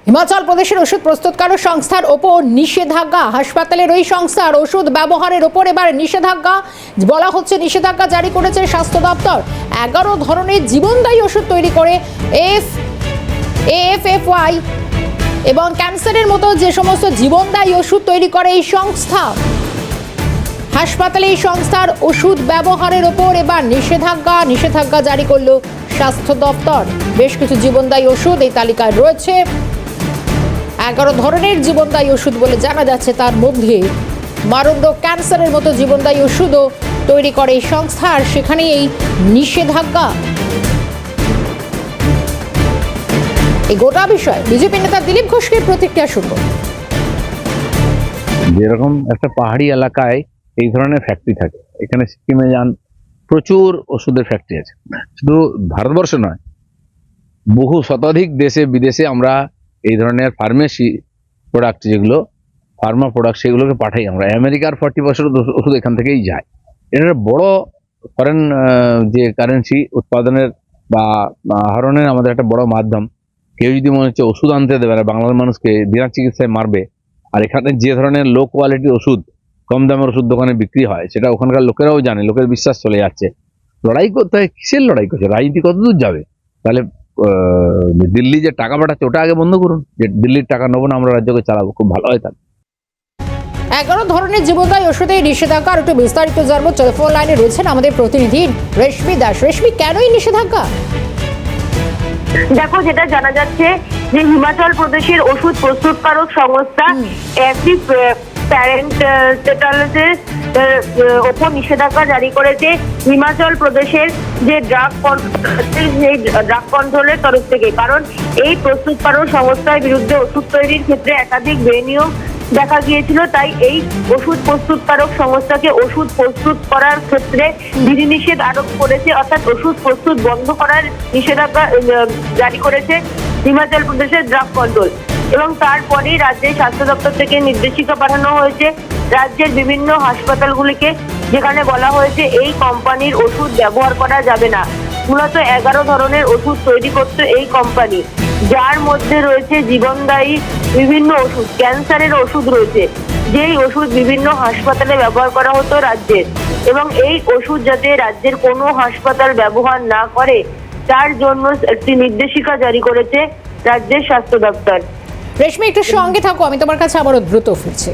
হিমাচল প্রদেশের ওষুধ প্রস্তুতকারক সংস্থার ওপর নিষেধাজ্ঞা। হাসপাতালের ওই সংস্থার ওষুধ ব্যবহারের ওপর এবার নিষেধাজ্ঞা বলা হচ্ছে। নিষেধাজ্ঞা জারি করেছে স্বাস্থ্য দপ্তর। 11 ধরনের জীবনদায়ী ওষুধ তৈরি করে AFFY এবং ক্যান্সারের মতো যে সমস্ত জীবনদায়ী ওষুধ তৈরি করে এই সংস্থা, হাসপাতালে এই সংস্থার ওষুধ ব্যবহারের ওপর এবার নিষেধাজ্ঞা জারি করলো স্বাস্থ্য দপ্তর। বেশ কিছু জীবনদায়ী ওষুধ এই তালিকায় রয়েছে। 11 ধরনের জীবনদায়ী ওষুধ বলে জানা যাচ্ছে। তার মধ্যে মারণরোগ ক্যান্সারের মতো জীবনদায়ী ওষুধও তৈরি করে এই সংস্থা, আর সেখানে এই নিষেধাজ্ঞা। এই গোটা বিষয় বিজেপি নেতা দিলীপ ঘোষকে প্রতিক্রিয়া শুনব। যেরকম একটা পাহাড়ি এলাকায় এই ধরনের ফ্যাক্টরি থাকে, এখানে সিকিমে যান, প্রচুর ওষুধের ফ্যাক্টরি আছে। শুধু ভারতবর্ষ নয়, বহু শতাধিক দেশে বিদেশে আমরা এই ধরনের ফার্মেসি প্রোডাক্ট, যেগুলো ফার্মা প্রোডাক্ট, সেগুলোকে পাঠাই আমরা। আমেরিকার 40% ওষুধ এখান থেকেই যায়। এটা বড় ফরেন যে কারেন্সি উৎপাদনের বা আহরণের আমাদের একটা বড় মাধ্যম। কেউ যদি মনে হচ্ছে ওষুধ আনতে দেবে না, বাংলার মানুষকে বিনা চিকিৎসায় মারবে, আর এখানে যে ধরনের লো কোয়ালিটির ওষুধ কম দামের ওষুধ দোকানে বিক্রি হয়, সেটা ওখানকার লোকেরাও জানে, লোকের বিশ্বাস চলে যাচ্ছে। লড়াই করতে হয়, কিসের লড়াই করছে? রাজনীতি কতদূর যাবে? তাহলে দিল্লি যে টাকা পাঠাচ্ছে ওটা আগে বন্ধ করুন, যে দিল্লির টাকা নেবো না, আমরা রাজ্যকে চালাবো, খুব ভালো হয়। তাহলে 11 ধরনের জীবনদায়ী ওষুধে নিষেধাজ্ঞা। আর একটু বিস্তারিত জানবো, টেলিফোন লাইনে রয়েছেন আমাদের প্রতিনিধি রেশমি দাস। রেশমি, কেনই নিষেধাজ্ঞা? দেখো, যেটা জানা যাচ্ছে যে হিমাচল প্রদেশের ওষুধ প্রস্তুতকারক সংস্থা অ্যাসিড প্যারেন্টেটালসের ওপর নিষেধাজ্ঞা জারি করেছে হিমাচল প্রদেশের যে ড্রাগ কন্ট্রোলের তরফ থেকে। কারণ এই প্রস্তুতকারক সংস্থার বিরুদ্ধে ওষুধ তৈরির ক্ষেত্রে একাধিক বেনিয়ম দেখা গিয়েছিল, তাই এই ওষুধ প্রস্তুতকারক সংস্থাকে ওষুধ প্রস্তুত করার ক্ষেত্রে বিধিনিষেধ আরোপ করেছে, অর্থাৎ ওষুধ প্রস্তুত বন্ধ করার নিষেধাজ্ঞা জারি করেছে হিমাচল প্রদেশের ড্রাগ কন্ট্রোল। এবং তারপরেই রাজ্যের স্বাস্থ্য দপ্তর থেকে নির্দেশিকা পাঠানো হয়েছে রাজ্যের বিভিন্ন হাসপাতালগুলিকে, যেখানে বলা হয়েছে এই কোম্পানির ওষুধ ব্যবহার করা যাবে না। মূলত 11 ধরনের ওষুধ তৈরি করতো এই কোম্পানি, যার মধ্যে রয়েছে জীবনদায়ী বিভিন্ন ওষুধ, ক্যান্সারের ওষুধ রয়েছে, যেই ওষুধ বিভিন্ন হাসপাতালে ব্যবহার করা হতো রাজ্যের। এবং এই ওষুধ যাতে রাজ্যের কোনো হাসপাতাল ব্যবহার না করে, তার জন্য একটি নির্দেশিকা জারি করেছে রাজ্যের স্বাস্থ্য দপ্তর। রেশমি, একটু সঙ্গে থাকো, আমি তোমার কাছে আবারও দ্রুত ফিরছি।